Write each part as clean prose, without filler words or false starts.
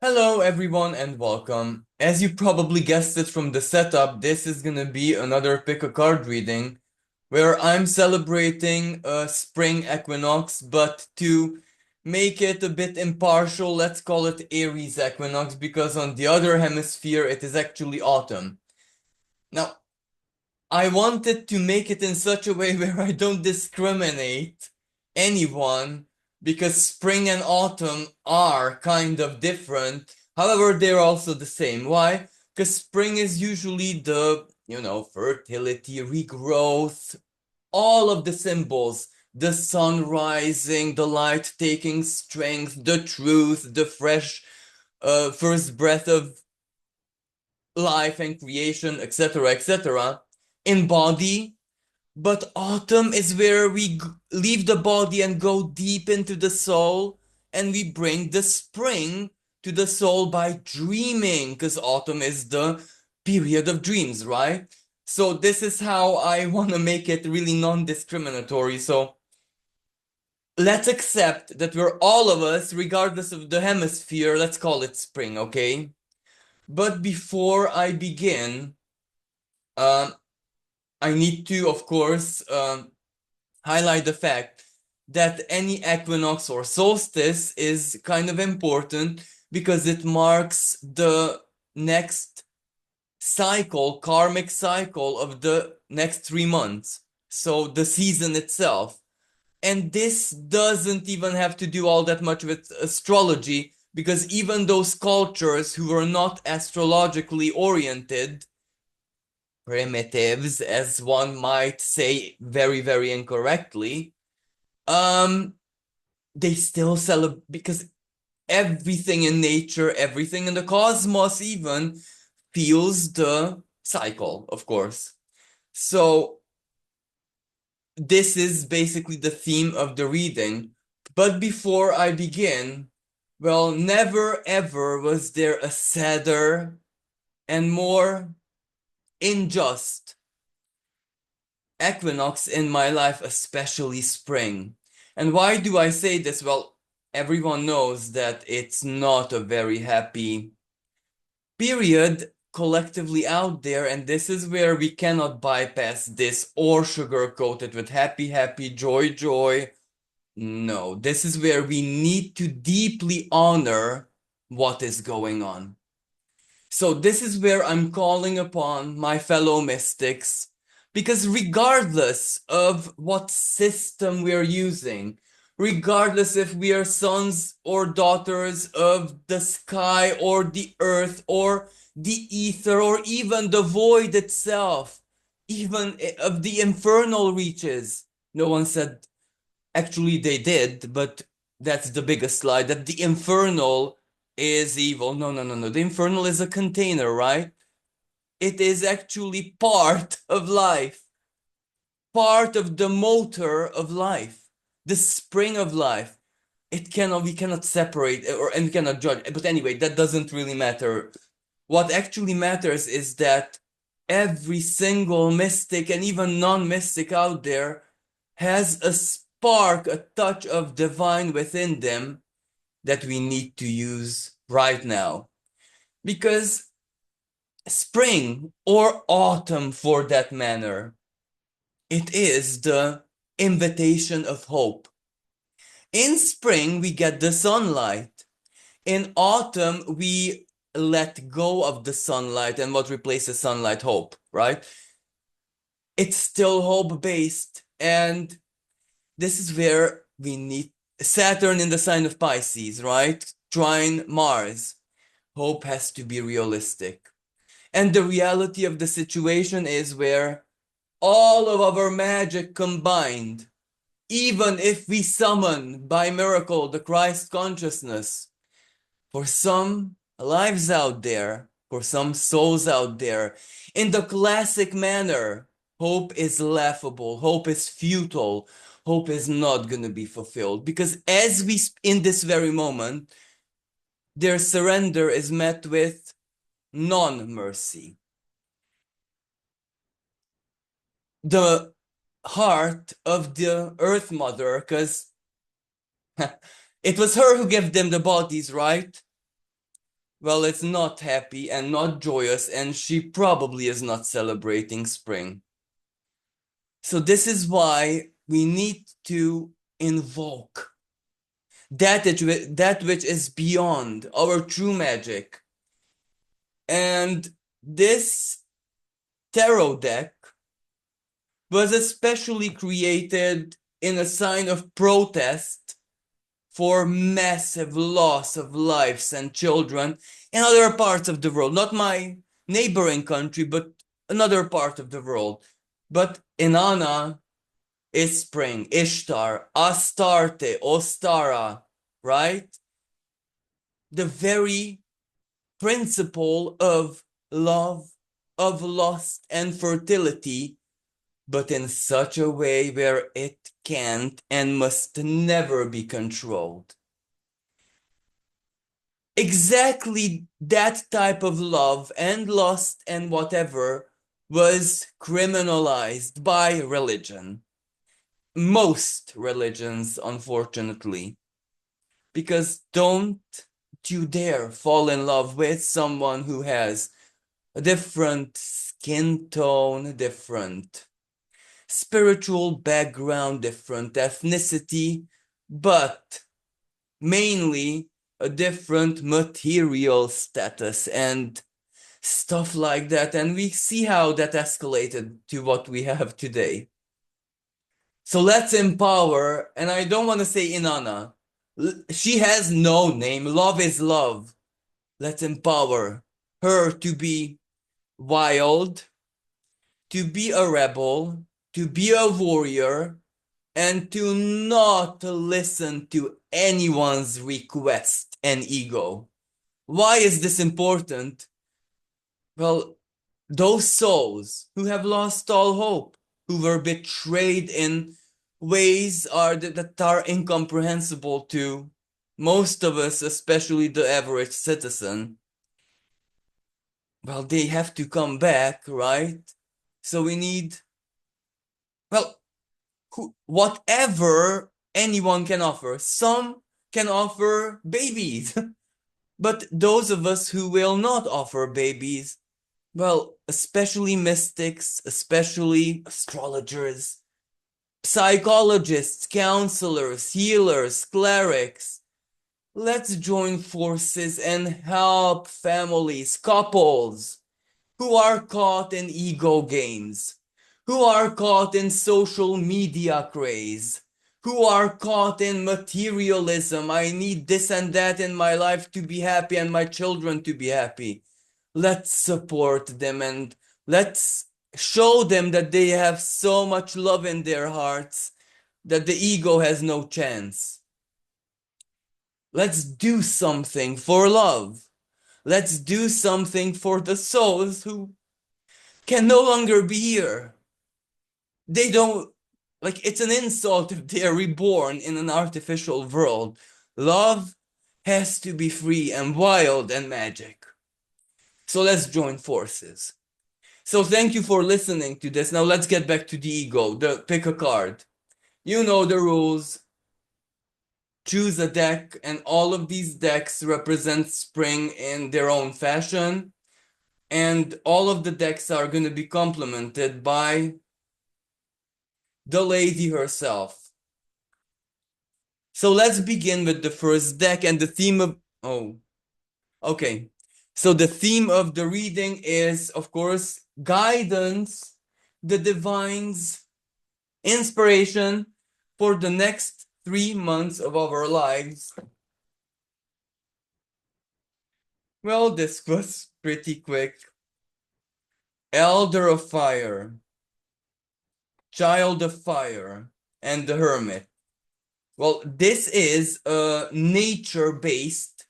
Hello everyone and welcome. As you probably guessed it from the setup, this is gonna be another pick a card reading where I'm celebrating a spring equinox, but to make it a bit impartial, let's call it Aries equinox because on the other hemisphere it is actually autumn. Now, I wanted to make it in such a way where I don't discriminate anyone because spring and autumn are kind of different. However, they're also the same. Why? Because spring is usually fertility, regrowth, all of the symbols. The sun rising, the light taking strength, the truth, the fresh first breath of life and creation, etc., etc. in body. But autumn is where we leave the body and go deep into the soul, and we bring the spring to the soul by dreaming, because autumn is the period of dreams, right? So this is how I want to make it really non-discriminatory. So let's accept that we're all of us, regardless of the hemisphere, let's call it spring, okay? But before I begin, um, I need to, of course, highlight the fact that any equinox or solstice is kind of important because it marks the next cycle, karmic cycle of the next 3 months. So the season itself. And this doesn't even have to do all that much with astrology because even those cultures who are not astrologically oriented, primitives, as one might say very, very incorrectly, um, they still celebrate because everything in nature, everything in the cosmos even feels the cycle, of course. So this is basically the theme of the reading. But before I begin, well, never ever was there a sadder and more unjust equinox in my life, especially spring. And why do I say this? Well, everyone knows that it's not a very happy period collectively out there, and this is where we cannot bypass this or sugarcoat it with happy, happy, joy, joy. No, this is where we need to deeply honor what is going on. So this is where I'm calling upon my fellow mystics, because regardless of what system we're using, regardless if we are sons or daughters of the sky or the earth or the ether or even the void itself, even of the infernal reaches, no one said, actually they did, but that's the biggest lie, that the infernal is evil. No, no, no, no. The infernal is a container, right? It is actually part of life, part of the motor of life, the spring of life. We cannot separate and we cannot judge. But anyway, that doesn't really matter. What actually matters is that every single mystic and even non-mystic out there has a spark, a touch of divine within them that we need to use right now. Because spring or autumn, for that matter, it is the invitation of hope. In spring, we get the sunlight. In autumn, we let go of the sunlight, and what replaces sunlight? Hope, right? It's still hope based. And this is where we need Saturn in the sign of Pisces, right? Trine Mars. Hope has to be realistic. And the reality of the situation is where all of our magic combined, even if we summon by miracle the Christ consciousness, for some lives out there, for some souls out there, in the classic manner, hope is laughable, hope is futile, hope is not going to be fulfilled. Because as we, in this very moment, their surrender is met with non mercy. The heart of the Earth Mother, because it was her who gave them the bodies, right? well, it's not happy and not joyous, and she probably is not celebrating spring. So this is why we need to invoke that which is beyond our true magic. And this tarot deck was especially created in a sign of protest for massive loss of lives and children in other parts of the world. Not my neighboring country, but another part of the world. But Inanna is spring, Ishtar, Astarte, Ostara, right? The very principle of love, of lust and fertility, but in such a way where it can't and must never be controlled. Exactly that type of love and lust and whatever was criminalized by religion. Most religions, unfortunately. Because don't you dare fall in love with someone who has a different skin tone, different spiritual background, different ethnicity, but mainly a different material status and stuff like that. And we see how that escalated to what we have today. So let's empower, and I don't want to say Inanna. She has no name. Love is love. Let's empower her to be wild, to be a rebel, to be a warrior, and to not listen to anyone's request and ego. Why is this important? Well, those souls who have lost all hope, who were betrayed in ways that are incomprehensible to most of us, especially the average citizen, well, they have to come back, right? So we need, well, whatever anyone can offer. Some can offer babies, but those of us who will not offer babies, well, especially mystics, especially astrologers, psychologists, counselors, healers, clerics, let's join forces and help families, couples who are caught in ego games, who are caught in social media craze, who are caught in materialism. I need this and that in my life to be happy and my children to be happy. Let's support them and let's show them that they have so much love in their hearts that the ego has no chance. Let's do something for love. Let's do something for the souls who can no longer be here. They don't, like, it's an insult if they are reborn in an artificial world. Love has to be free and wild and magic. So let's join forces. So thank you for listening to this. Now let's get back to the ego. Pick a card. You know the rules. Choose a deck, and all of these decks represent spring in their own fashion. And all of the decks are going to be complemented by the lady herself. So let's begin with the first deck and the theme of, oh, okay. So the theme of the reading is, of course, guidance, the divine's inspiration for the next 3 months of our lives. Well, this was pretty quick. Elder of Fire, Child of Fire, and the Hermit. Well, this is a nature-based,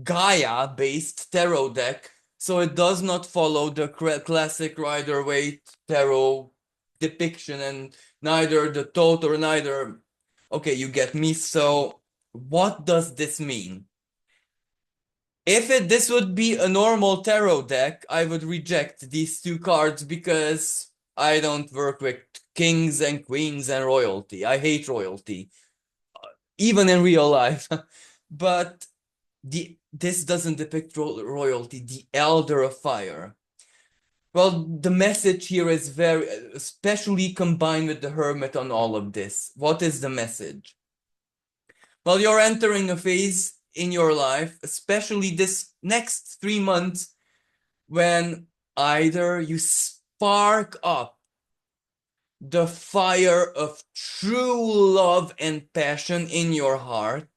Gaia-based tarot deck, so it does not follow the classic Rider-Waite tarot depiction, and neither the Thoth or neither. Okay, you get me. So, what does this mean? If this would be a normal tarot deck, I would reject these two cards because I don't work with kings and queens and royalty. I hate royalty, even in real life. But this doesn't depict royalty, the elder of fire. Well, the message here is very, especially combined with the hermit on all of this. What is the message? Well, you're entering a phase in your life, especially this next 3 months, when either you spark up the fire of true love and passion in your heart,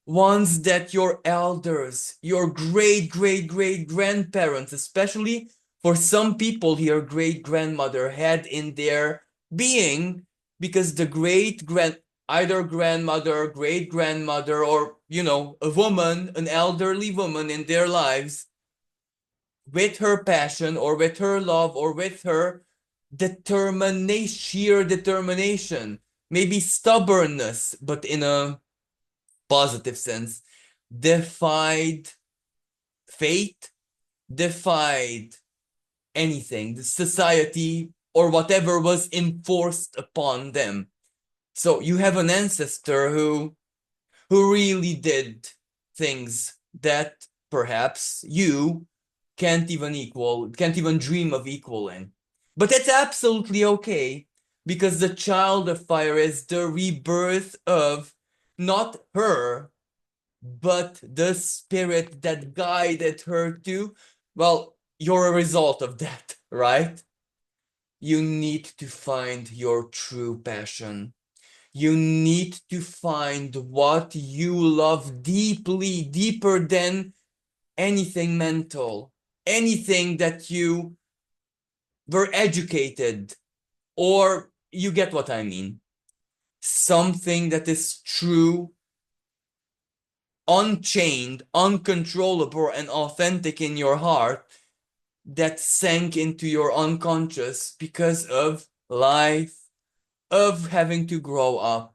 ones that your elders, your great grandparents, especially for some people here, great grandmother had in their being, because the either grandmother, great grandmother, or a woman, an elderly woman in their lives, with her passion or with her love or with her determination, sheer determination, maybe stubbornness, but in a positive sense, defied fate, defied anything, the society, or whatever was enforced upon them. So you have an ancestor who really did things that perhaps you can't even dream of equaling. But it's absolutely okay, because the child of fire is the rebirth of not her, but the spirit that guided her to. Well, you're a result of that, right? You need to find your true passion. You need to find what you love deeply, deeper than anything mental, anything that you were educated, or you get what I mean. Something that is true, unchained, uncontrollable, and authentic in your heart, that sank into your unconscious because of life, of having to grow up,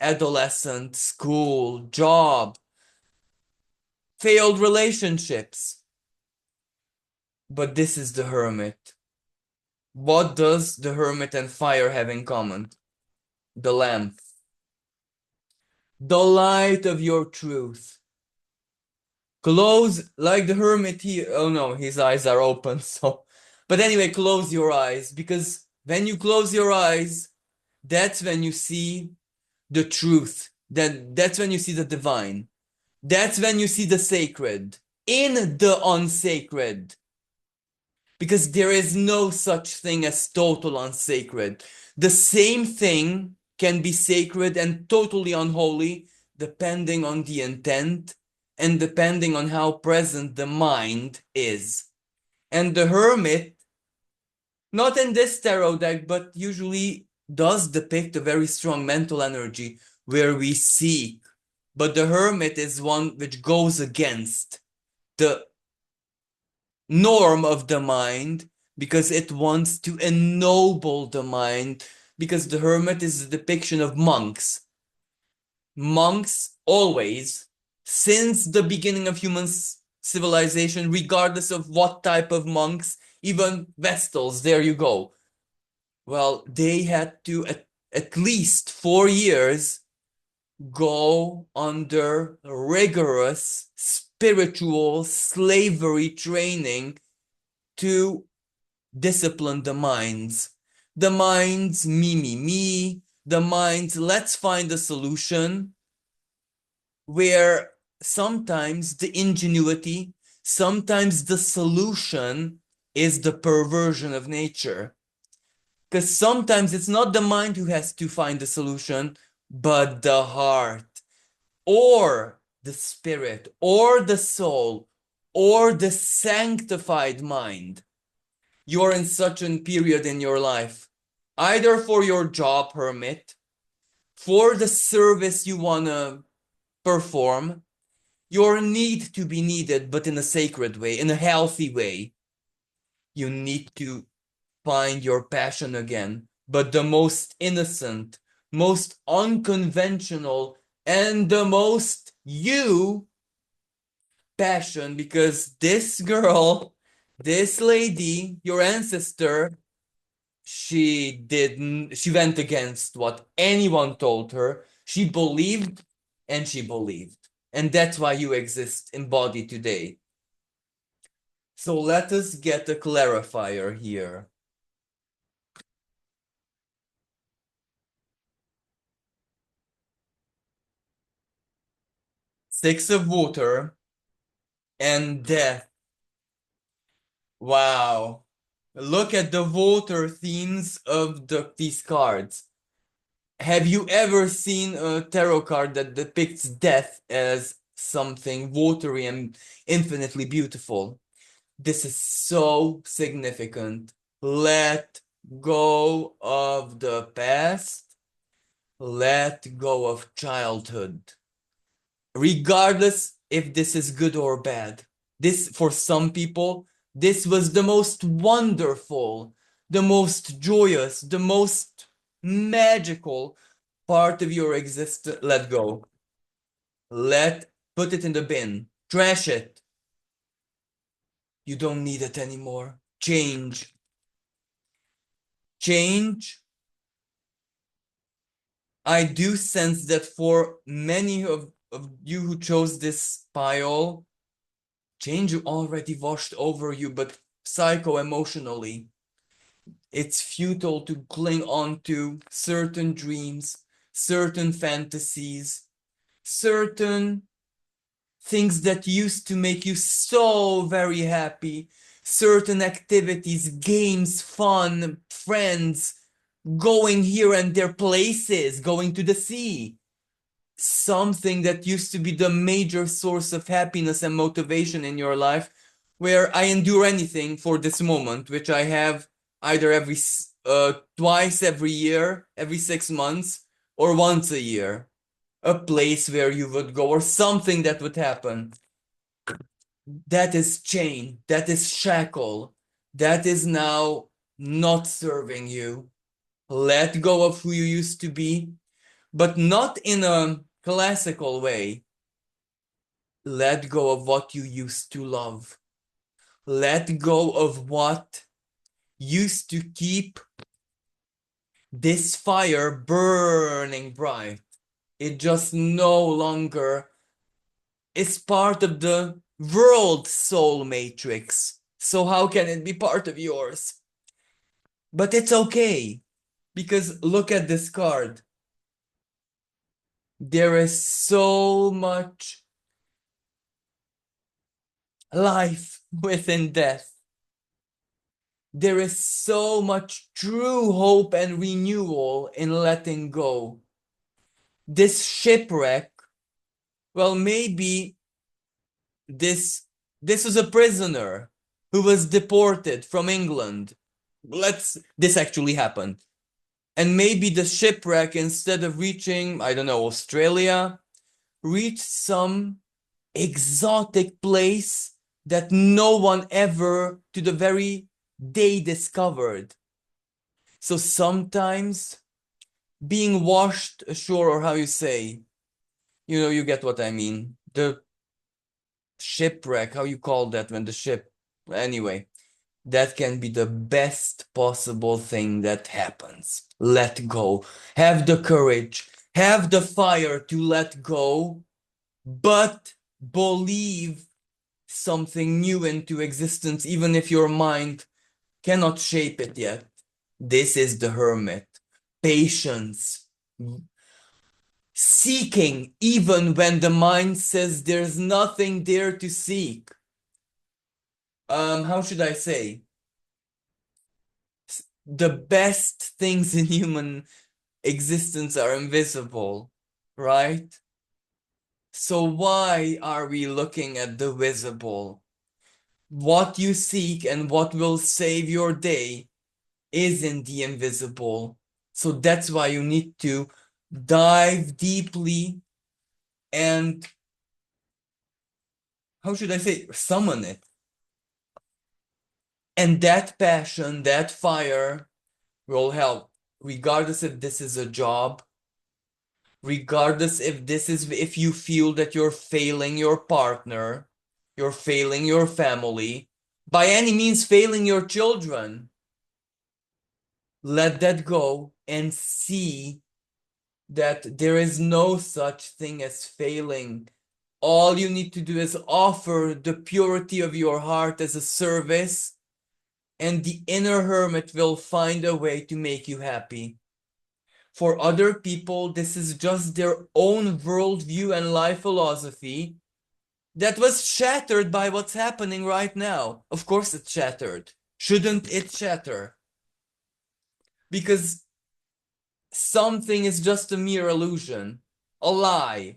adolescent, school, job, failed relationships. But this is the hermit. What does the hermit and fire have in common? The lamp. The light of your truth. Close, like the hermit here. Oh no, his eyes are open, so. But anyway, close your eyes, because when you close your eyes, that's when you see the truth. That's when you see the divine. That's when you see the sacred in the unsacred. Because there is no such thing as total unsacred. The same thing can be sacred and totally unholy, depending on the intent and depending on how present the mind is. And the hermit, not in this tarot deck, but usually does depict a very strong mental energy where we seek. But the hermit is one which goes against the norm of the mind, because it wants to ennoble the mind, because the hermit is a depiction of monks. Monks always, since the beginning of human civilization, regardless of what type of monks, even Vestals, there you go. Well, they had to at least 4 years go under rigorous spiritual slavery training to discipline the minds. The minds, me. The minds, let's find a solution, where sometimes the ingenuity, sometimes the solution is the perversion of nature. Because sometimes it's not the mind who has to find the solution, but the heart, or the spirit, or the soul, or the sanctified mind. You're in such a period in your life, either for your job hermit, for the service you want to perform, your need to be needed, but in a sacred way, in a healthy way. You need to find your passion again, but the most innocent, most unconventional, and the most you passion, because this girl, this lady, your ancestor, she went against what anyone told her. She believed, and she believed. And that's why you exist embodied today. So let us get a clarifier here. Six of water and death. Wow. Look at the water themes of these cards. Have you ever seen a tarot card that depicts death as something watery and infinitely beautiful? This is so significant. Let go of the past. Let go of childhood. Regardless if this is good or bad. This, for some people, this was the most wonderful, the most joyous, the most magical part of your existence. Let go. Put it in the bin. Trash it. You don't need it anymore. Change. Change. I do sense that for many of you who chose this pile, change already washed over you, but psycho-emotionally, it's futile to cling on to certain dreams, certain fantasies, certain things that used to make you so very happy, certain activities, games, fun, friends, going here and there places, going to the sea. Something that used to be the major source of happiness and motivation in your life, where I endure anything for this moment, which I have either twice every year, every 6 months, or once a year. A place where you would go, or something that would happen. That is chain, that is shackle, that is now not serving you. Let go of who you used to be, but not in a classical way. Let go of what you used to love. Let go of what used to keep this fire burning bright. It just no longer is part of the world soul matrix. So how can it be part of yours? But it's okay, because look at this card. There is so much life within death. There is so much true hope and renewal in letting go. This shipwreck, well, maybe this was a prisoner who was deported from England. This actually happened. And maybe the shipwreck, instead of reaching, I don't know, Australia, reached some exotic place that no one ever to the very day discovered. So sometimes being washed ashore, or how you say, you get what I mean. The shipwreck, how you call that when the ship, anyway, that can be the best possible thing that happens. Let go. Have the courage, have the fire to let go, but believe something new into existence, even if your mind cannot shape it yet. This is the hermit. Patience. Seeking even when the mind says there's nothing there to seek. How should I say? The best things in human existence are invisible, right? So why are we looking at the visible? What you seek and what will save your day is in the invisible. So that's why you need to dive deeply and, how should I say, summon it. And that passion, that fire will help, regardless if this is a job, regardless if you feel that you're failing your partner, you're failing your family, by any means failing your children. Let that go and see that there is no such thing as failing. All you need to do is offer the purity of your heart as a service, and the inner hermit will find a way to make you happy. For other people, this is just their own worldview and life philosophy that was shattered by what's happening right now. Of course, it's shattered. Shouldn't it shatter? Because something is just a mere illusion, a lie.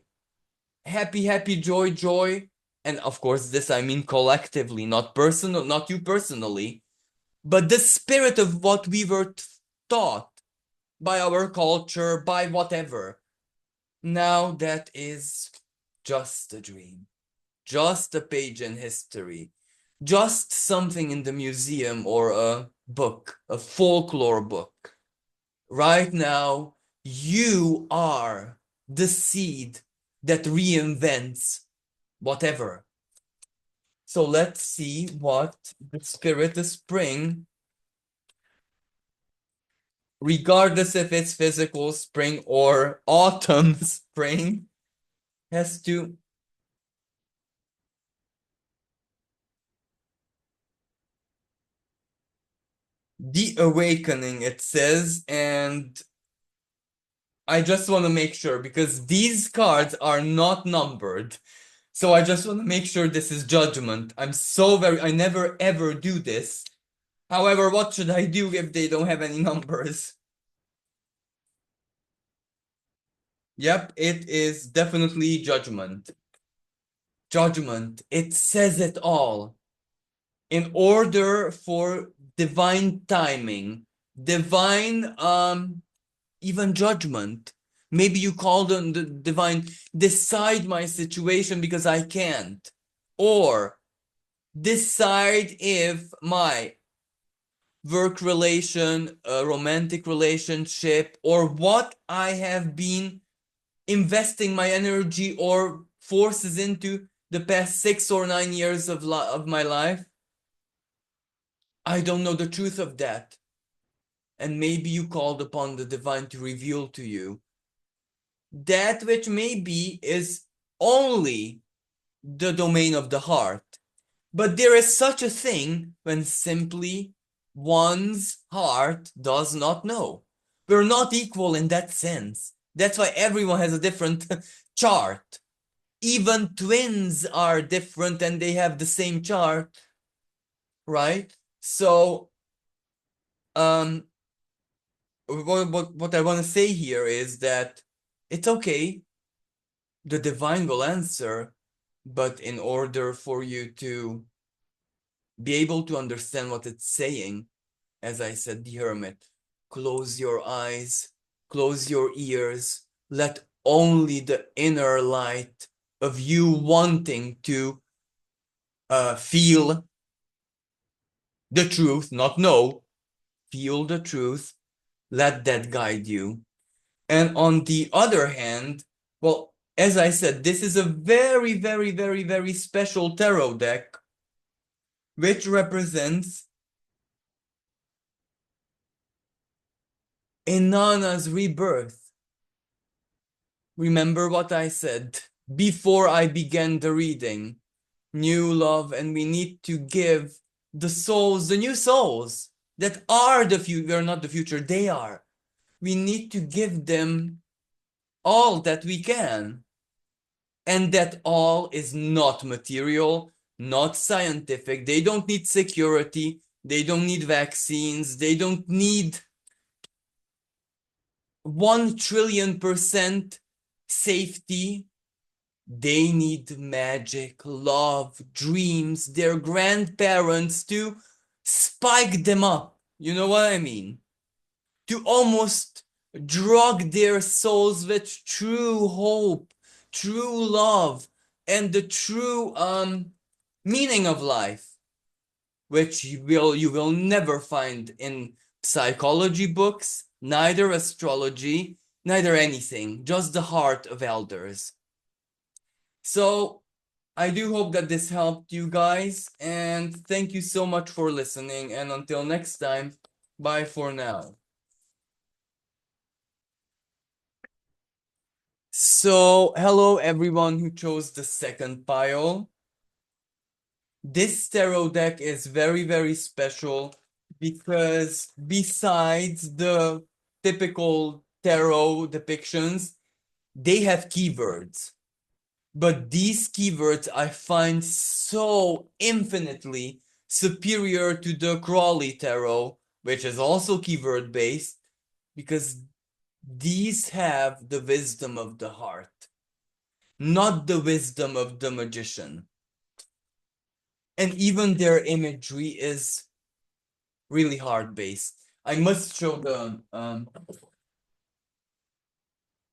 Happy, happy, joy, joy. And of course, this I mean collectively, not personal, not you personally, but the spirit of what we were taught by our culture, by whatever. Now that is just a dream, just a page in history, just something in the museum or a book, a folklore book. Right now, you are the seed that reinvents whatever. So let's see what the spirit of spring, regardless if it's physical spring or autumn spring, has to. The awakening, it says, and I just want to make sure because these cards are not numbered. So I just want to make sure this is judgment. I never ever do this. However, what should I do if they don't have any numbers? Yep, it is definitely judgment. Judgment. It says it all. In order for divine timing, divine even judgment. Maybe you call them the divine, decide my situation because I can't. Or decide if my work relation, a romantic relationship, or what I have been investing my energy or forces into the past 6 or 9 years of my life. I don't know the truth of that. And maybe you called upon the divine to reveal to you that which maybe is only the domain of the heart. But there is such a thing when simply one's heart does not know. We're not equal in that sense. That's why everyone has a different chart. Even twins are different and they have the same chart, right? So, um, what I want to say here is that it's okay. The divine will answer, but in order for you to be able to understand what it's saying, as I said, the hermit, close your eyes, close your ears, let only the inner light of you wanting to feel the truth, not know, feel the truth, let that guide you. And on the other hand, well, as I said, this is a very, very, very, very special tarot deck, which represents Inanna's rebirth. Remember what I said before I began the reading. New love, and we need to give the souls, the new souls that are the future, they're not the future, they are. We need to give them all that we can. And that all is not material, not scientific. They don't need security. They don't need vaccines. They don't need 1 trillion% safety. They need magic, love, dreams, their grandparents to spike them up. You know what I mean? To almost drug their souls with true hope, true love, and the true meaning of life, which you will never find in psychology books, neither astrology, neither anything, just the heart of elders. So I do hope that this helped you guys, and thank you so much for listening, and until next time, bye for now. So, hello everyone who chose the second pile. This tarot deck is very, very special because besides the typical tarot depictions, they have keywords. But these keywords I find so infinitely superior to the Crawley tarot, which is also keyword based, because these have the wisdom of the heart, not the wisdom of the magician. And even their imagery is really heart based. I must show the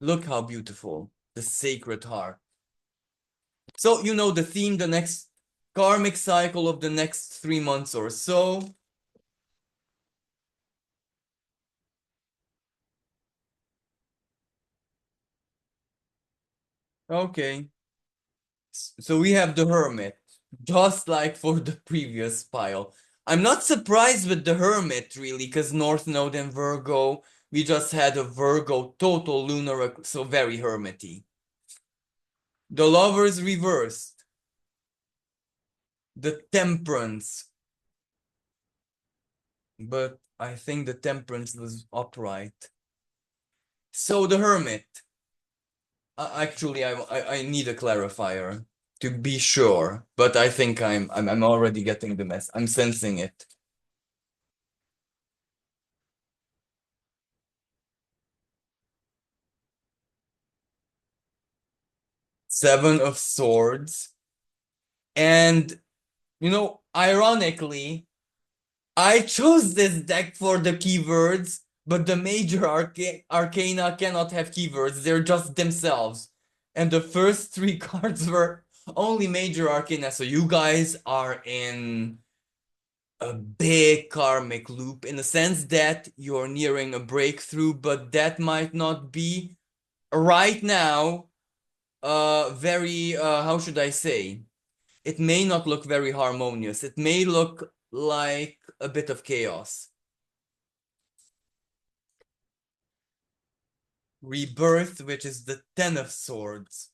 look how beautiful the sacred heart. So you know the theme, the next karmic cycle of the next 3 months or so. Okay, so we have the Hermit, just like for the previous pile. I'm not surprised with the Hermit really, because North Node and Virgo, we just had a Virgo total lunar, so very hermity. The Lovers reversed, the Temperance, but I think the Temperance was upright. So the Hermit. Actually, I need a clarifier to be sure, but I think I'm already getting the mess. I'm sensing it. Seven of Swords. And, ironically, I chose this deck for the keywords, but the major arcana cannot have keywords. They're just themselves. And the first three cards were only major arcana. So you guys are in a big karmic loop in the sense that you're nearing a breakthrough, but that might not be right now very how should I say? It may not look very harmonious. It may look like a bit of chaos. Rebirth, which is the Ten of Swords,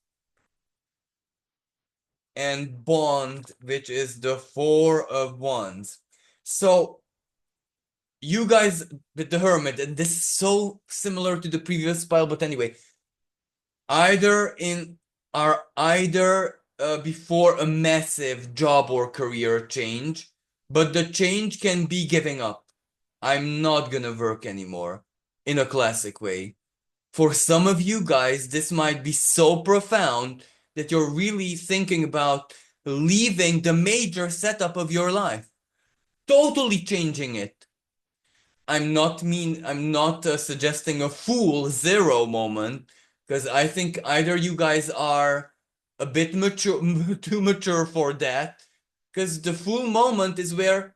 and Bond, which is the Four of Wands. So you guys with the Hermit, and this is so similar to the previous pile, but anyway, either before a massive job or career change, but the change can be giving up. I'm not gonna work anymore in a classic way. For some of you guys, this might be so profound that you're really thinking about leaving the major setup of your life, totally changing it. I'm not suggesting a full zero moment, because I think either you guys are a bit mature, too mature for that, because the full moment is where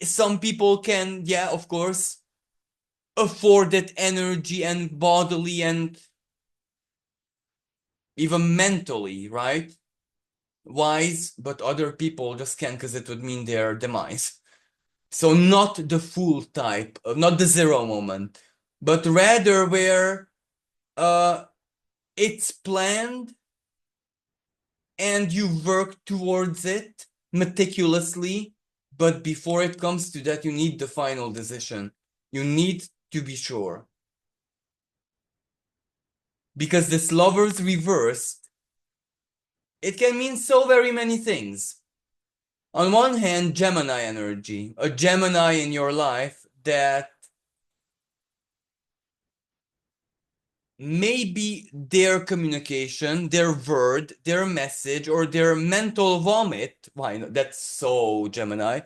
some people can, yeah, of course, afford that energy and bodily and even mentally, right? Wise, but other people just can't because it would mean their demise. So not the full type, not the zero moment, but rather where uh it's planned and you work towards it meticulously, but before it comes to that, you need the final decision. You need to be sure. Because this lover's reversed, it can mean so very many things. On one hand, Gemini energy, a Gemini in your life that maybe their communication, their word, their message, or their mental vomit, why not? That's so Gemini,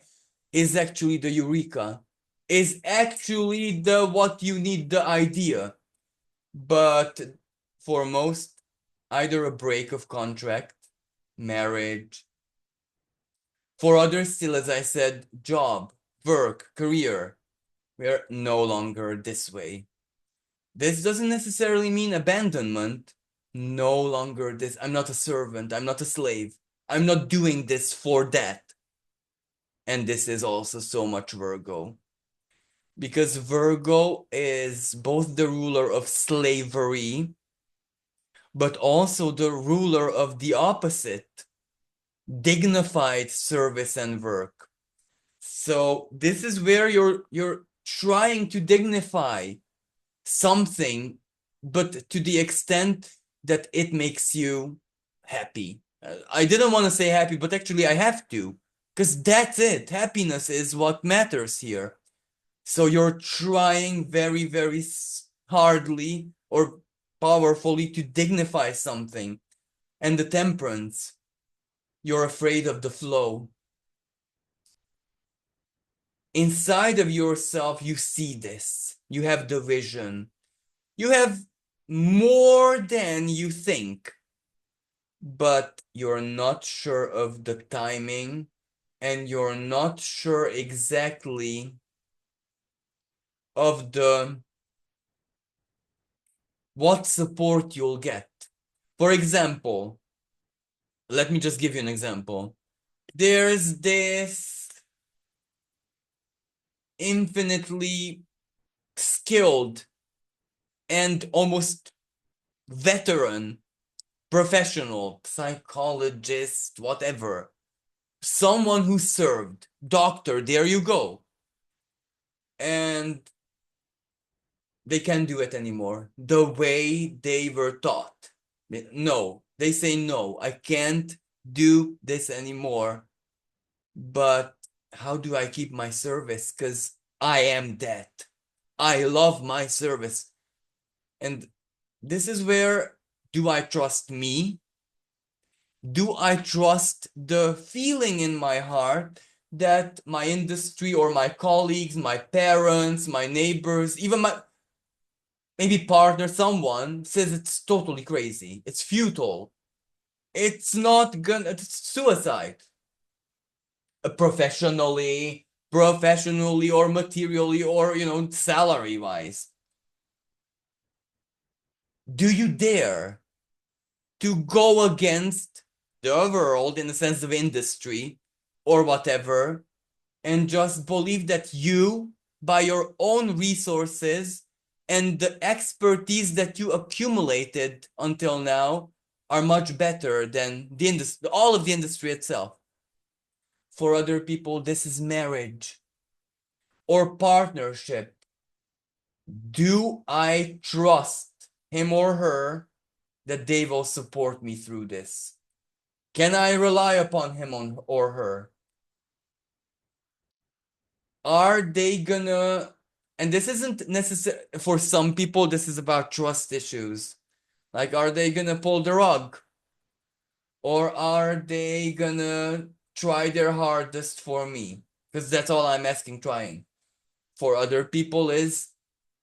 is actually the eureka, is actually the what you need, the idea. But for most, either a break of contract, marriage. For others, still, as I said, job, work, career. We're no longer this way. This doesn't necessarily mean abandonment. No longer this. I'm not a servant. I'm not a slave. I'm not doing this for that. And this is also so much Virgo. Because Virgo is both the ruler of slavery, but also the ruler of the opposite, dignified service and work. So this is where you're trying to dignify something, but to the extent that it makes you happy. I didn't want to say happy, but actually I have to, because that's it. Happiness is what matters here. So you're trying very, very hardly or powerfully to dignify something. And the temperance, you're afraid of the flow. Inside of yourself, you see this. You have the vision. You have more than you think, but you're not sure of the timing and you're not sure exactly of the what support you'll get. For example, let me just give you an example. There's this infinitely skilled and almost veteran professional, psychologist, whatever, someone who served, doctor, there you go. And they can't do it anymore the way they were taught. No, they say, no, I can't do this anymore. But how do I keep my service? Because I am that. I love my service. And this is where, do I trust me? Do I trust the feeling in my heart that my industry or my colleagues, my parents, my neighbors, even my maybe partner, someone says it's totally crazy, it's futile, it's not gonna, it's suicide, professionally or materially or, salary wise? Do you dare to go against the world in the sense of industry or whatever and just believe that you, by your own resources and the expertise that you accumulated until now, are much better than the industry, all of the industry itself? For other people, this is marriage or partnership. Do I trust him or her that they will support me through this? Can I rely upon him or her? Are they gonna, and this isn't necessary for some people, this is about trust issues. Like, are they gonna pull the rug? Or are they gonna try their hardest for me? Because that's all I'm asking, trying. For other people is,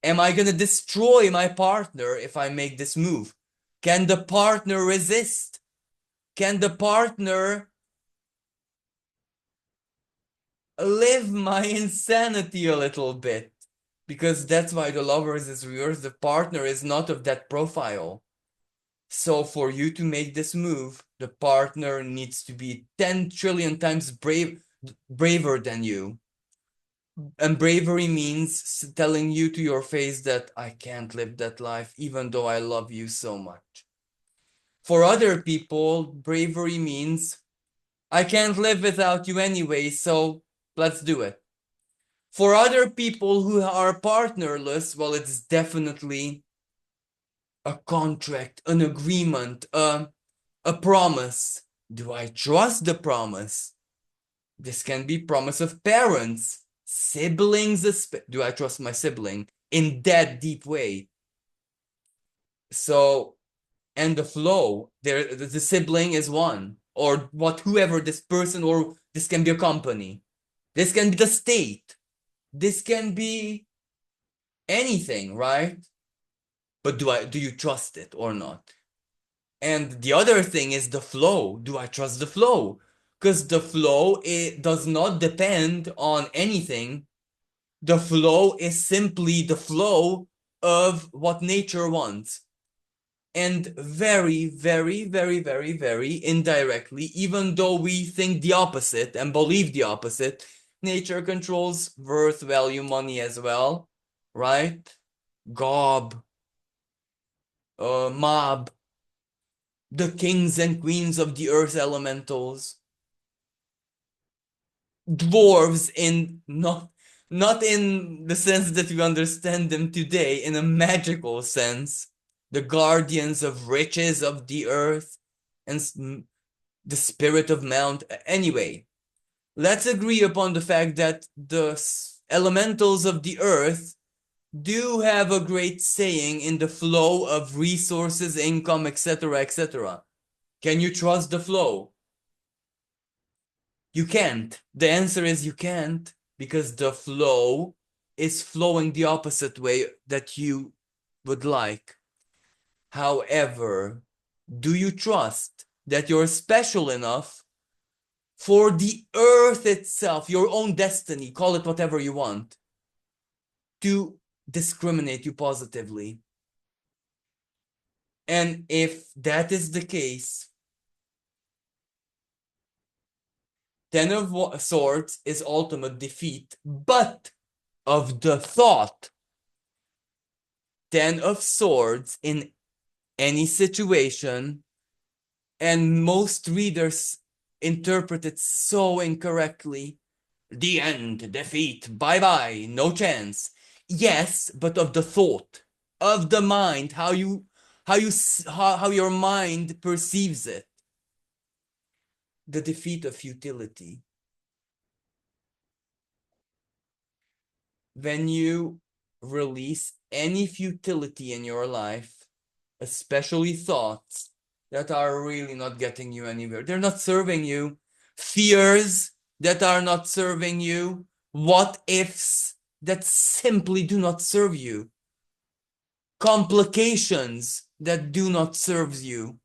am I gonna destroy my partner if I make this move? Can the partner resist? Can the partner live my insanity a little bit? Because that's why the lovers is reversed. The partner is not of that profile. So for you to make this move, the partner needs to be 10 trillion times braver than you. And bravery means telling you to your face that I can't live that life, even though I love you so much. For other people, bravery means I can't live without you anyway, so let's do it. For other people who are partnerless, well, it's definitely a contract, an agreement, a promise. Do I trust the promise? This can be promise of parents, siblings. Do I trust my sibling in that deep way? So, and the flow, the sibling is one, or whoever this person, or this can be a company. This can be the state. This can be anything, right? But do you trust it or not? And the other thing is the flow. Do I trust the flow? Because the flow, it does not depend on anything. The flow is simply the flow of what nature wants. And very, very, very, very, very indirectly, even though we think the opposite and believe the opposite, nature controls worth, value, money as well, right? Gob, mob. the kings and queens of the earth elementals, dwarves in not in the sense that we understand them today, in a magical sense, the guardians of riches of the earth and the spirit of Mount. Anyway, let's agree upon the fact that the elementals of the earth do have a great saying in the flow of resources, income, etc., etc. Can you trust the flow? You can't. The answer is you can't, because the flow is flowing the opposite way that you would like. However, do you trust that you're special enough for the earth itself, your own destiny, call it whatever you want, to discriminate you positively? And if that is the case, Ten of Swords is ultimate defeat, but of the thought. Ten of Swords in any situation, and most readers interpret it so incorrectly. The end, defeat, bye-bye, no chance. Yes, but of the thought, of the mind, how your mind perceives it. The defeat of futility. When you release any futility in your life, especially thoughts that are really not getting you anywhere, they're not serving you, fears that are not serving you, what ifs that simply do not serve you, complications that do not serve you,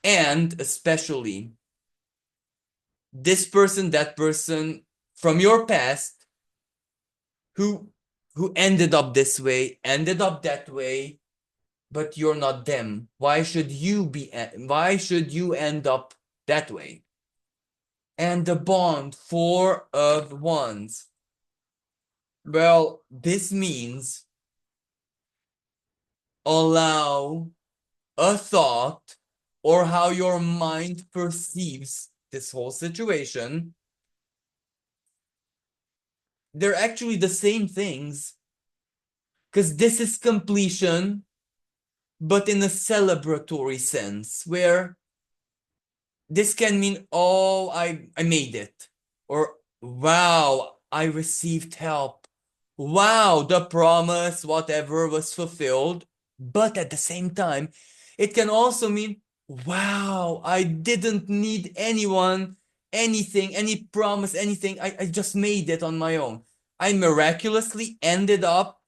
and especially this person, that person from your past who ended up this way, ended up that way, but you're not them. Why should you end up that way? And the bond, Four of Wands. Well, this means allow a thought or how your mind perceives this whole situation. They're actually the same things, because this is completion, but in a celebratory sense, where this can mean, oh, I made it, or wow, I received help, wow, the promise, whatever, was fulfilled. But at the same time, it can also mean, wow, I didn't need anyone, anything, any promise, anything. I just made it on my own. I miraculously ended up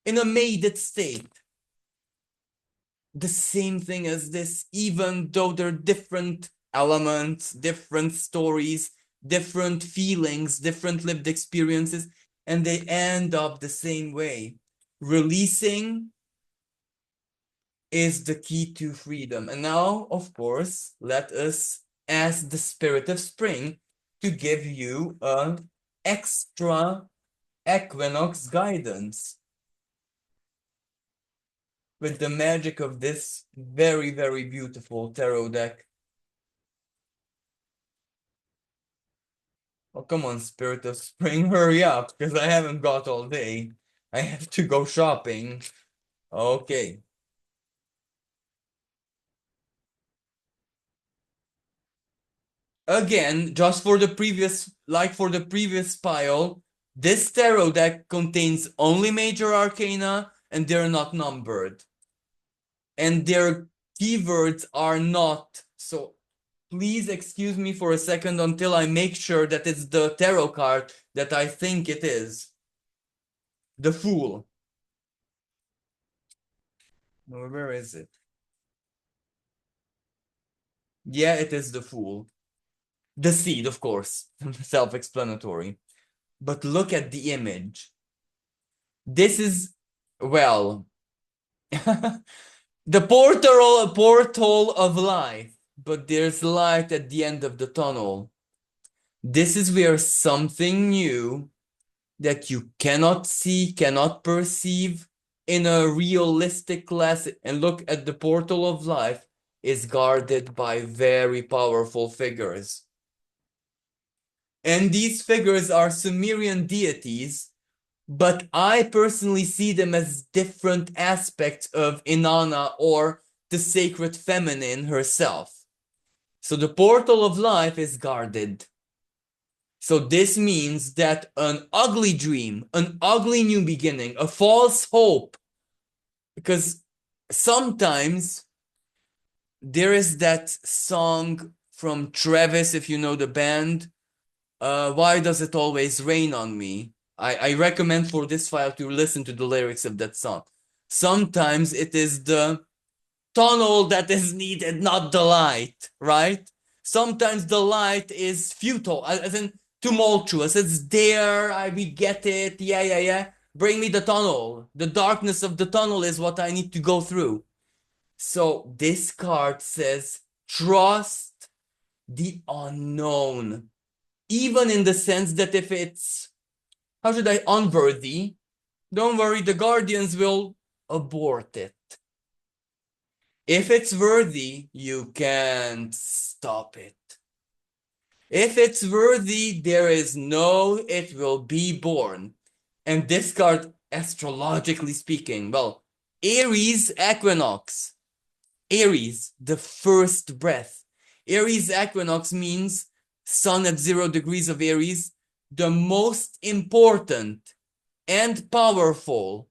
in a made it state. The same thing as this, even though they're different elements, different stories, different feelings, different lived experiences, and they end up the same way. Releasing is the key to freedom. And now, of course, let us ask the spirit of spring to give you an extra equinox guidance with the magic of this very, very beautiful tarot deck. Oh, come on, Spirit of Spring, hurry up, because I haven't got all day. I have to go shopping. Okay. Again, just for the previous, like for the previous pile, this tarot deck contains only major arcana, and they're not numbered. And their keywords are not. So please excuse me for a second until I make sure that it's the tarot card that I think it is. The Fool. Where is it? Yeah, it is the Fool. The Seed, of course. Self-explanatory. But look at the image. This is, well, the portal of life, but there's light at the end of the tunnel. This is where something new that you cannot see, cannot perceive in a realistic class, and look at the portal of life. is guarded by very powerful figures. And these figures are Sumerian deities, but I personally see them as different aspects of Inanna, or the sacred feminine herself. So the portal of life is guarded. So this means that an ugly dream, an ugly new beginning, a false hope, because sometimes there is that song from Travis, if you know the band, Why Does It Always Rain on Me? I recommend for this file to listen to the lyrics of that song. Sometimes it is the tunnel that is needed, not the light, right? Sometimes the light is futile, as in tumultuous. It's there, we get it, yeah. Bring me the tunnel. The darkness of the tunnel is what I need to go through. So this card says, trust the unknown. Even in the sense that if it's, how should I, unworthy, don't worry, the guardians will abort it. If it's worthy, you can't stop it. If it's worthy, there is no, it will be born. And this card, astrologically speaking, well, Aries equinox. Aries, the first breath. Aries equinox means sun at 0 degrees of Aries, the most important and powerful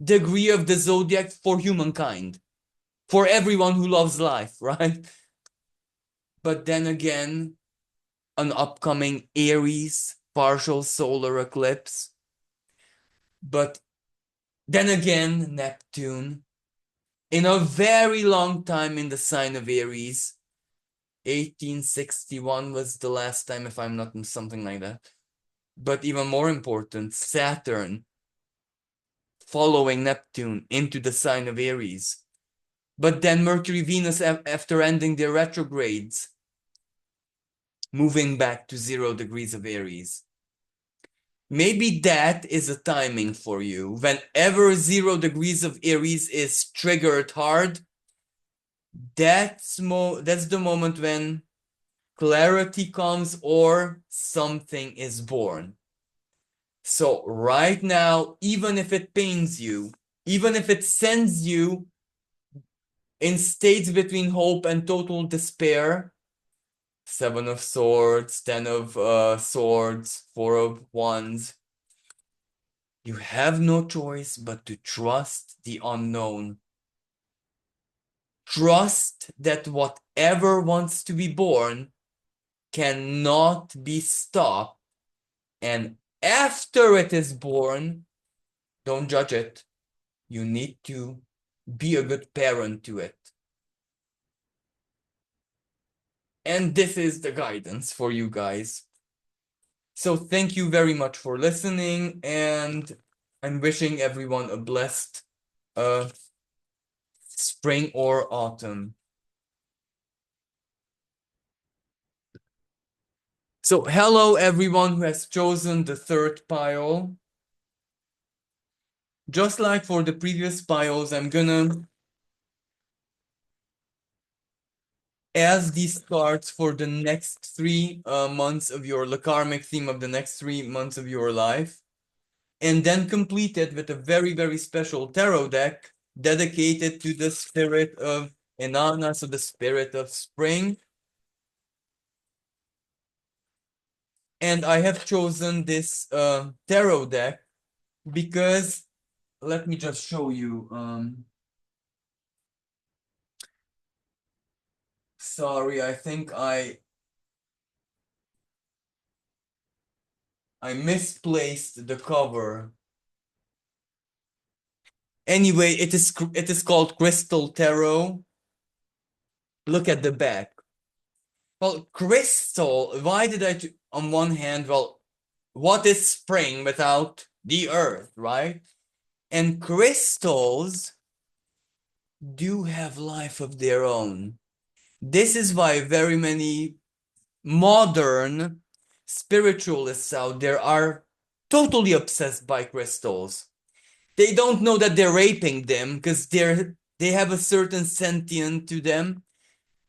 degree of the zodiac for humankind, for everyone who loves life, right? But then again, an upcoming Aries partial solar eclipse. But then again, Neptune, in a very long time in the sign of Aries, 1861 was the last time, if I'm not something like that. But even more important, Saturn following Neptune into the sign of Aries. But then Mercury, Venus, after ending their retrogrades, moving back to 0 degrees of Aries. Maybe that is a timing for you. Whenever 0 degrees of Aries is triggered hard, that's the moment when clarity comes or something is born. So right now, even if it pains you, even if it sends you in states between hope and total despair, 7 of Swords, 10 of Swords, 4 of Wands, you have no choice but to trust the unknown. Trust that whatever wants to be born cannot be stopped, and after it is born, don't judge it. You need to be a good parent to it. And this is the guidance for you guys. So thank you very much for listening, and I'm wishing everyone a blessed spring or autumn. So hello everyone who has chosen the third pile. Just like for the previous piles, I'm gonna ask these cards for the next 3 months of the karmic theme of the next 3 months of your life, and then complete it with a very, very special tarot deck dedicated to the spirit of Inanna, so the spirit of spring. And I have chosen this tarot deck because, let me just show you. Sorry, I think I misplaced the cover. Anyway, it is called Crystal Tarot. Look at the back. Well, crystal, why did I, on one hand, well, what is spring without the earth, right? And crystals do have life of their own. This is why very many modern spiritualists out there are totally obsessed by crystals. They don't know that they're raping them because they have a certain sentient to them,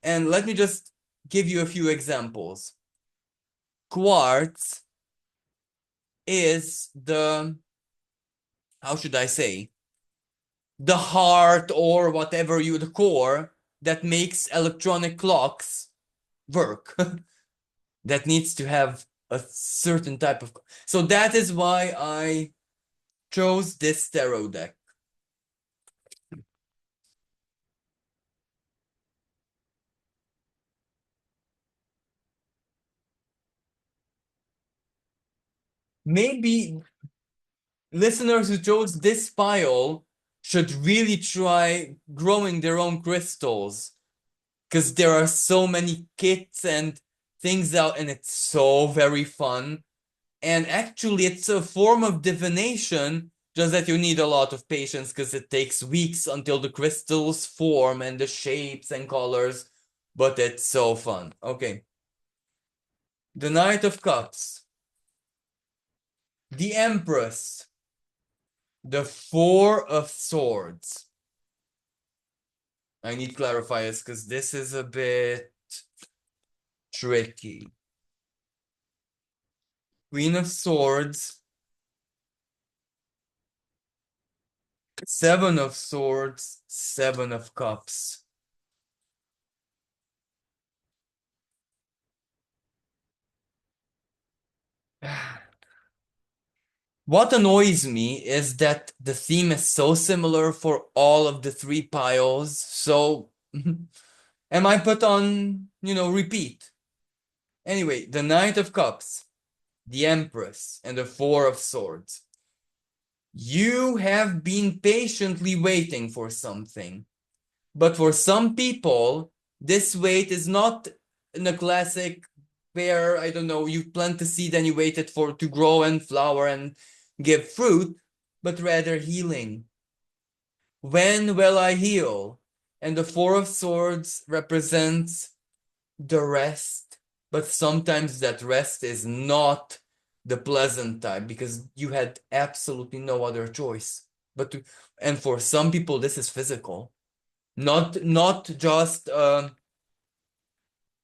And let me just give you a few examples. Quartz is how should I say, the heart or whatever the core that makes electronic clocks work. That needs to have a certain type of. So that is why I chose this tarot deck. Maybe listeners who chose this pile should really try growing their own crystals because there are so many kits and things out, and it's so very fun. And actually, it's a form of divination, just that you need a lot of patience because it takes weeks until the crystals form and the shapes and colors. But it's so fun. Okay. The Knight of Cups, the Empress, the Four of Swords. I need clarifiers because this is a bit tricky. Queen of Swords, Seven of Swords, Seven of Cups. What annoys me is that the theme is so similar for all of the three piles. So, am I put on, repeat? Anyway, the Knight of Cups, the Empress, and the Four of Swords. You have been patiently waiting for something. But for some people, this wait is not in a classic where, I don't know, you plant the seed and you wait it for to grow and flower and give fruit, but rather healing. When will I heal? And the Four of Swords represents the rest, but sometimes that rest is not the pleasant type because you had absolutely no other choice. And for some people, this is physical, not just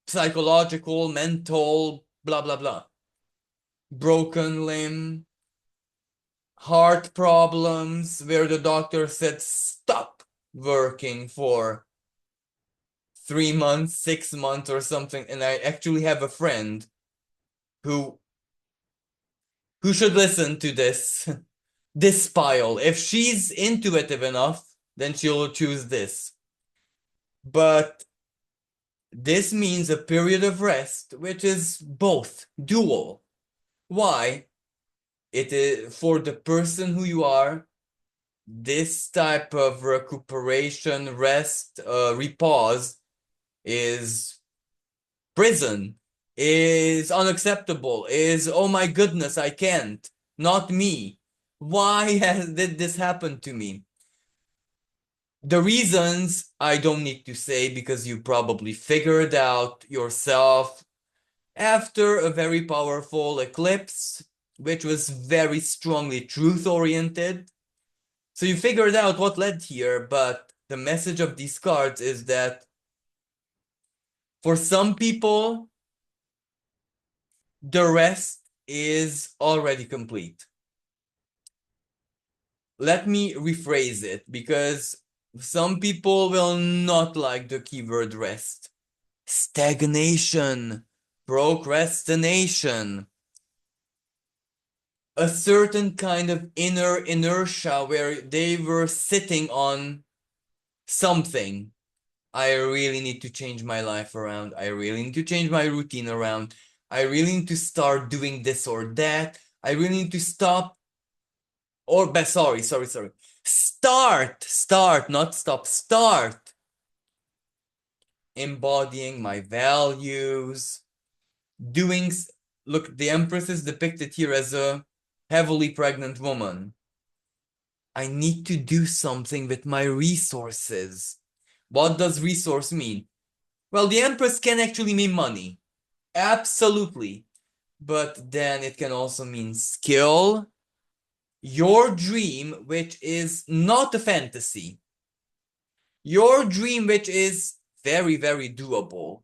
psychological, mental, blah blah blah. Broken limb, heart problems, where the doctor said stop working for 3 months, 6 months, or something. And I actually have a friend who should listen to this this pile. If she's intuitive enough, then she'll choose this. But this means a period of rest, which is both dual. Why? It is for the person who you are, this type of recuperation, rest, repose is prison, is unacceptable, is oh my goodness, I can't, not me. Why did this happen to me? The reasons I don't need to say because you probably figured out yourself after a very powerful eclipse, which was very strongly truth oriented. So you figured out what led here, but the message of these cards is that for some people, the rest is already complete. Let me rephrase it because some people will not like the keyword rest. Stagnation, procrastination, a certain kind of inner inertia where they were sitting on something. I really need to change my life around. I really need to change my routine around. I really need to start doing this or that. I really need to stop. Sorry. Start, not stop. Start embodying my values, doing. Look, the Empress is depicted here as a heavily pregnant woman. I need to do something with my resources. What does resource mean? Well, the Empress can actually mean money. Absolutely. But then it can also mean skill, your dream, which is not a fantasy. Your dream, which is very, very doable.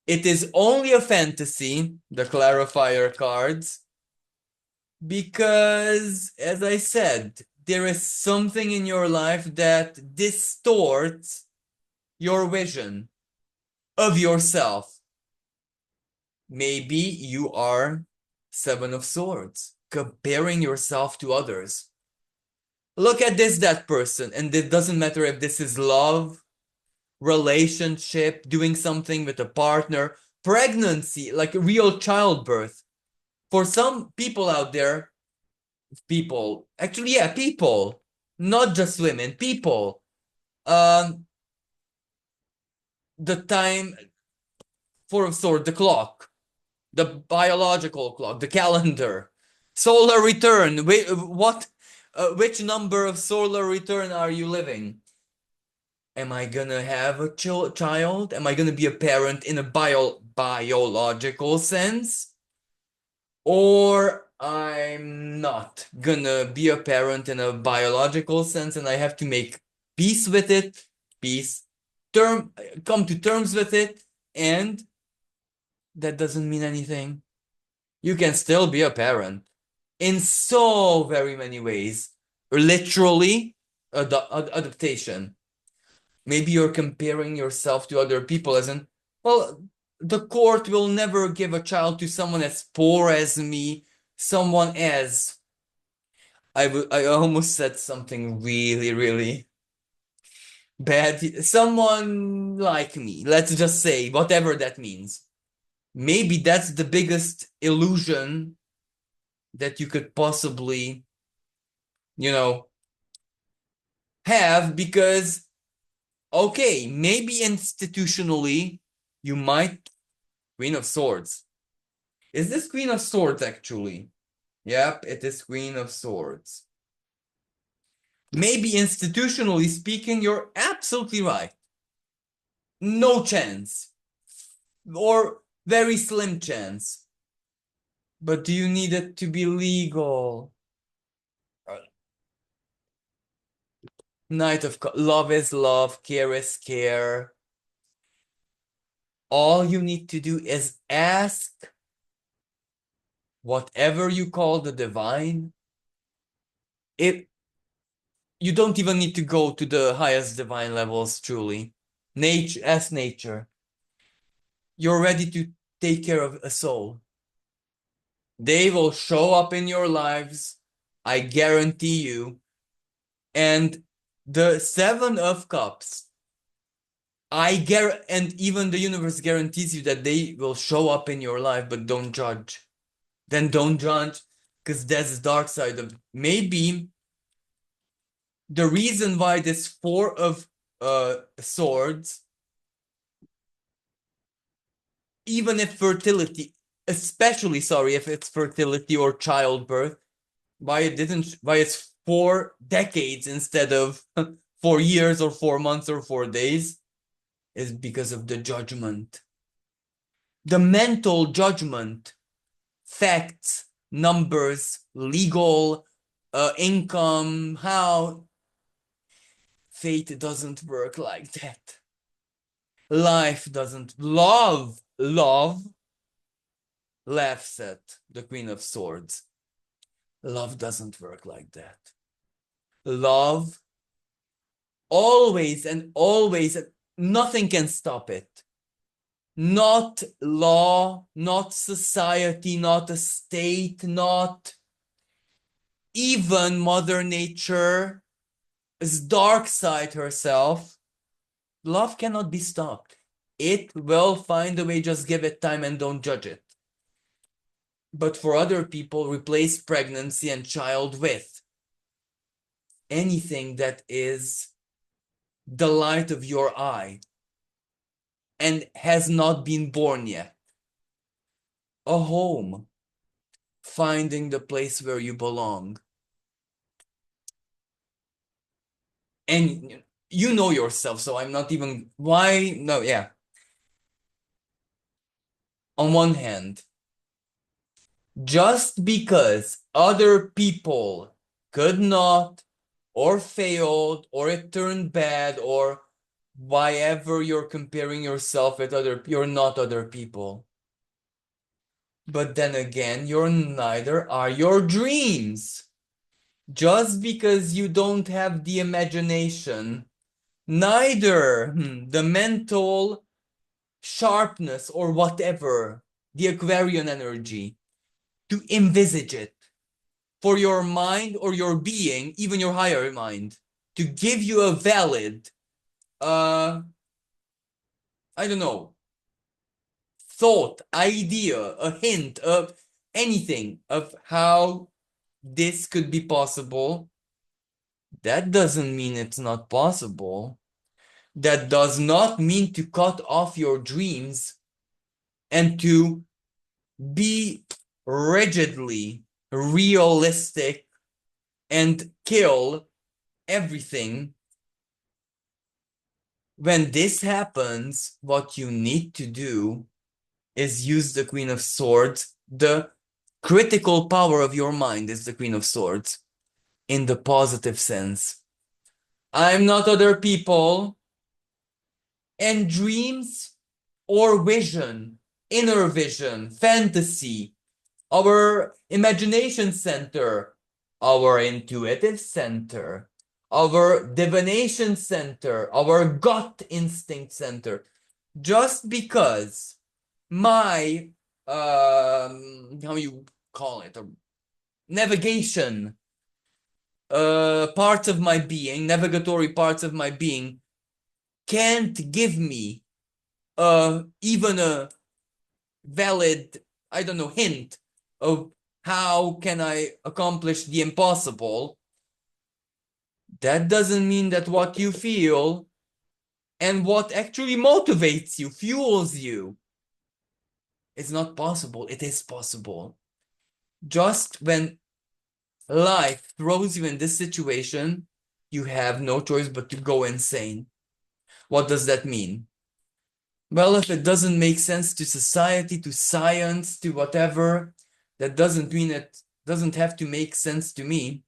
It is only a fantasy, the Clarifier cards, because, as I said, there is something in your life that distorts your vision of yourself. Maybe you are Seven of Swords, comparing yourself to others. Look at this, that person, and it doesn't matter if this is love, relationship, doing something with a partner, pregnancy, like real childbirth. For some people out there, people, actually, yeah, people, not just women, people, um, the time for sort the clock, the biological clock, the calendar, solar return. Which number of solar return are you living? Am I gonna have a child? Am I gonna be a parent in a biological sense? Or I'm not gonna be a parent in a biological sense and I have to make peace with it, peace, come to terms with it, and that doesn't mean anything. You can still be a parent in so very many ways. Literally, adaptation. Maybe you're comparing yourself to other people as in, well, the court will never give a child to someone as poor as me, someone as I almost said something really, really bad. Someone like me, let's just say, whatever that means. Maybe that's the biggest illusion that you could possibly, you know, have because, okay, maybe institutionally you might, Queen of Swords. Is this Queen of Swords actually? Yep, it is Queen of Swords. Maybe institutionally speaking, you're absolutely right. No chance. Or very slim chance. But do you need it to be legal? Knight of Love is love, care is care. All you need to do is ask whatever you call the divine. It You don't even need to go to the highest divine levels, truly. Nature, as nature. You're ready to take care of a soul. They will show up in your lives, I guarantee you. And the Seven of Cups, and even the universe guarantees you that they will show up in your life, but don't judge. Then don't judge, because that's the dark side of maybe the reason why this Four of Swords, even if fertility, especially sorry if it's fertility or childbirth, why it's 4 decades instead of 4 years or 4 months or 4 days, is because of the judgment. The mental judgment, facts, numbers, legal, income, how fate doesn't work like that. Life doesn't. Love laughs at the Queen of Swords. Love doesn't work like that. Love always and always, nothing can stop it. Not law, not society, not a state, not even Mother Nature's dark side herself. Love cannot be stopped. It will find a way, just give it time and don't judge it. But for other people, replace pregnancy and child with anything that is the light of your eye and has not been born yet. A home, finding the place where you belong. And you know yourself, so I'm not even, why? No, yeah. On one hand, just because other people could not, or failed, or it turned bad, or why ever you're comparing yourself with you're not other people. But then again, you're neither are your dreams. Just because you don't have the imagination, neither the mental sharpness or whatever, the Aquarian energy, to envisage it for your mind or your being, even your higher mind, to give you a valid, I don't know, thought, idea, a hint of anything of how this could be possible. That doesn't mean it's not possible. That does not mean to cut off your dreams and to be rigidly realistic and kill everything. When this happens, what you need to do is use the Queen of Swords. The critical power of your mind is the Queen of Swords in the positive sense. I'm not other people, and dreams or vision, inner vision, fantasy, our imagination center, our intuitive center, our divination center, our gut instinct center. Just because my how you call it, navigation parts of my being, navigatory parts of my being can't give me even a valid, I don't know, hint of how can I accomplish the impossible. That doesn't mean that what you feel and what actually motivates you, fuels you, is not possible. It is possible. Just when life throws you in this situation, you have no choice but to go insane. What does that mean? Well, if it doesn't make sense to society, to science, to whatever, that doesn't mean it doesn't have to make sense to me.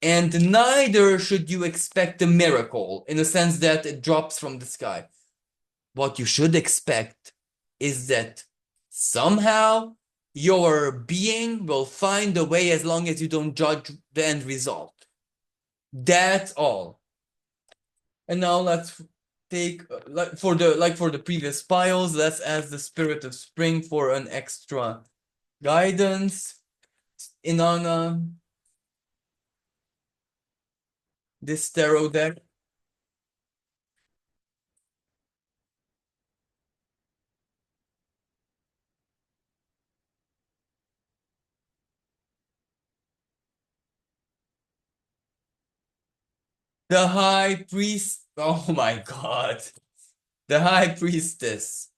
And neither should you expect a miracle in the sense that it drops from the sky. What you should expect is that somehow your being will find a way as long as you don't judge the end result. That's all. And now let's take for the previous piles, let's ask the spirit of spring for an extra guidance. Inanna, this tarot deck. The high priest. Oh my god. The high priestess.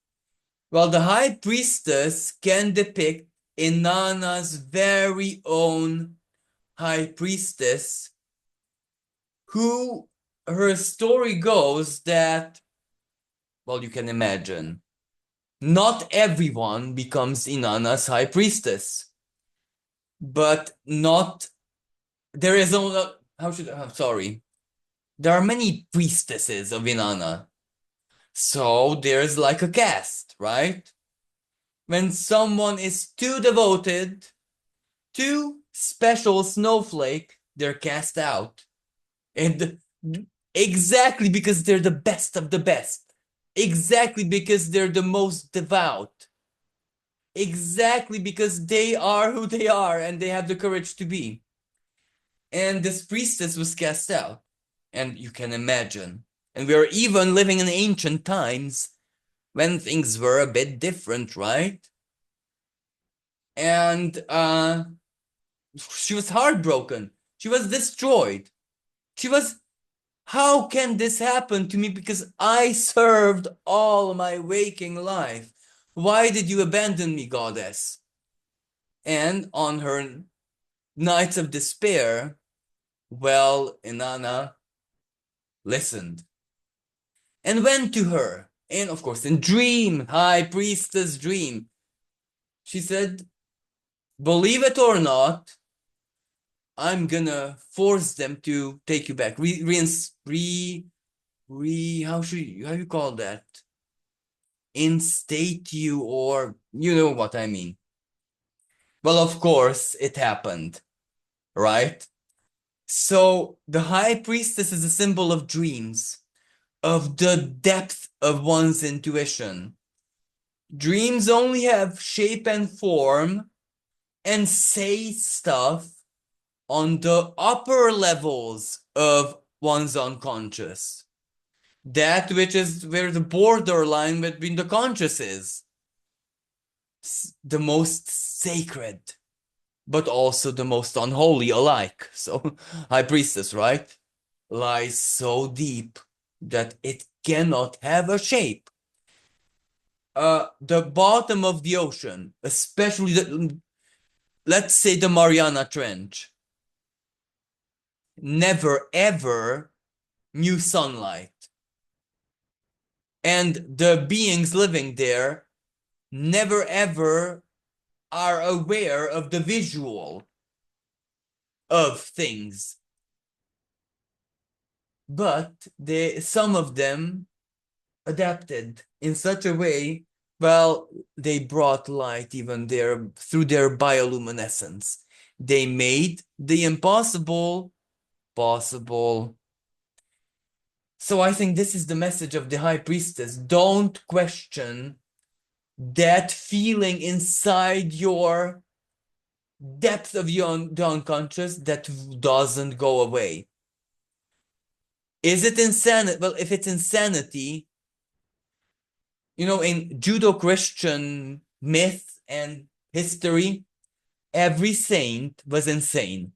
Well, the high priestess can depict Inanna's very own high priestess, who her story goes that, well, you can imagine, not everyone becomes Inanna's high priestess, but not, there is only, I'm sorry, there are many priestesses of Inanna. So there's like a caste, right? When someone is too devoted, too special snowflake, they're cast out. And exactly because they're the best of the best. Exactly because they're the most devout. Exactly because they are who they are and they have the courage to be. And this priestess was cast out. And you can imagine. And we are even living in ancient times when things were a bit different, right? And she was heartbroken. She was destroyed. She was, how can this happen to me? Because I served all my waking life. Why did you abandon me, goddess? And on her nights of despair, well, Inanna listened and went to her. And of course, in dream, high priestess dream, she said, believe it or not, I'm gonna force them to take you back, reintegrate how you call that? Instate you, or you know what I mean. Well, of course, it happened, right? So the high priestess is a symbol of dreams, of the depth of one's intuition. Dreams only have shape and form and say stuff on the upper levels of one's unconscious. That which is where the borderline between the conscious is. The most sacred, but also the most unholy alike. So, High Priestess, right? Lies so deep that it cannot have a shape. The bottom of the ocean, especially let's say the Mariana Trench, never ever knew sunlight. And the beings living there never ever are aware of the visual of things. But some of them adapted in such a way, well, they brought light even there through their bioluminescence. They made the impossible possible. So I think this is the message of the High Priestess. Don't question that feeling inside your depth of the unconscious that doesn't go away. Is it insanity? Well, if it's insanity, in Judo-Christian myth and history, every saint was insane,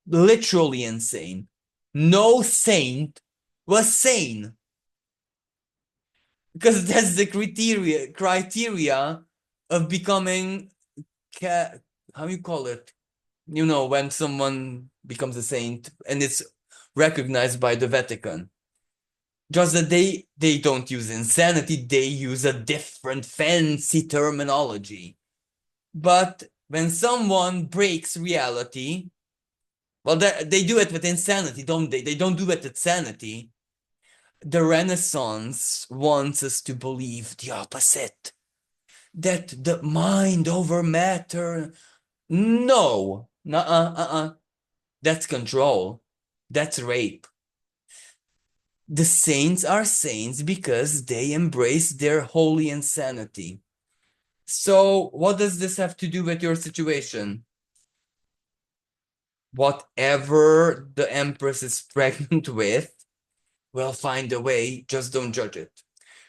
literally insane. No saint was sane, because that's the criteria of becoming, how you call it? When someone becomes a saint and it's recognized by the Vatican. Just that they don't use insanity, they use a different fancy terminology. But when someone breaks reality, well, they do it with insanity, don't they? They don't do it with sanity. The Renaissance wants us to believe the opposite. That the mind over matter. No. That's control. That's rape. The saints are saints because they embrace their holy insanity. So, what does this have to do with your situation? Whatever the Empress is pregnant with, will find a way, just don't judge it.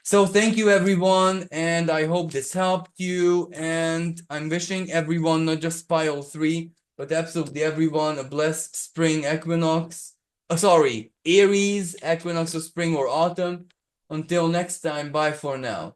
So, thank you, everyone, and I hope this helped you. And I'm wishing everyone, not just Pile 3, but absolutely everyone, a blessed spring equinox. Aries, equinox of spring or autumn. Until next time, bye for now.